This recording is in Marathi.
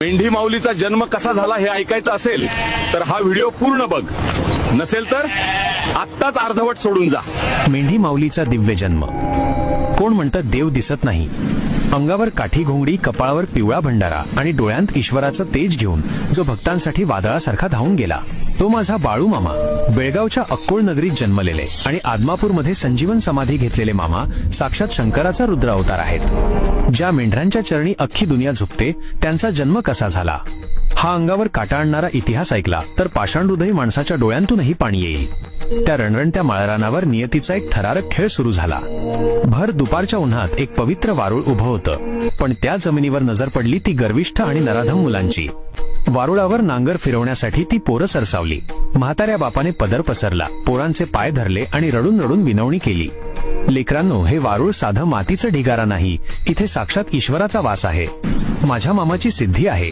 मेंढी माऊलीचा जन्म कसा झाला हे ऐकायचं असेल तर हा व्हिडिओ पूर्ण बघ, नसेल तर आत्ताच अर्धवट सोडून जा। मेंढी माऊलीचा दिव्य जन्म। कोण म्हणतं देव दिसत नाही, अंगावर काठी घोंगडी, कपाळावर पिवळा भंडारा आणि डोळ्यांत ईश्वराचं तेज घेऊन जो भक्तांसाठी वादळासारखा धावून गेला, तो माझा बाळू मामा। बेळगावच्या अक्कोळ नगरीत जन्मलेले आणि आदमापूरमध्ये संजीवन समाधी घेतलेले मामा साक्षात शंकराचा रुद्र अवतार आहेत। ज्या मेंढरांच्या चरणी अख्खी दुनिया झुकते, त्यांचा जन्म कसा झाला हा अंगावर काटा आणणारा इतिहास ऐकला तर पाषाण हृदयी माणसाच्या डोळ्यांतूनही पाणी येईल। त्या रणरणत्या माळरानावर नियतीचा एक थरारक खेळ सुरू झाला। भर दुपारच्या उन्हात एक पवित्र वारुळ उभं होतं, पण त्या जमिनीवर नजर पडली ती गर्विष्ठ आणि नराधम मुलांची। वारुळावर नांगर फिरवण्यासाठी ती पोरं सरसावली। म्हाताऱ्या बापाने पदर पसरला, पोरांचे पाय धरले आणि रडून रडून विनवणी केली, लेकरांनो, हे वारुळ साधं मातीचं ढिगारा नाही, इथे साक्षात ईश्वराचा वास आहे, माझ्या मामाची सिद्धी आहे।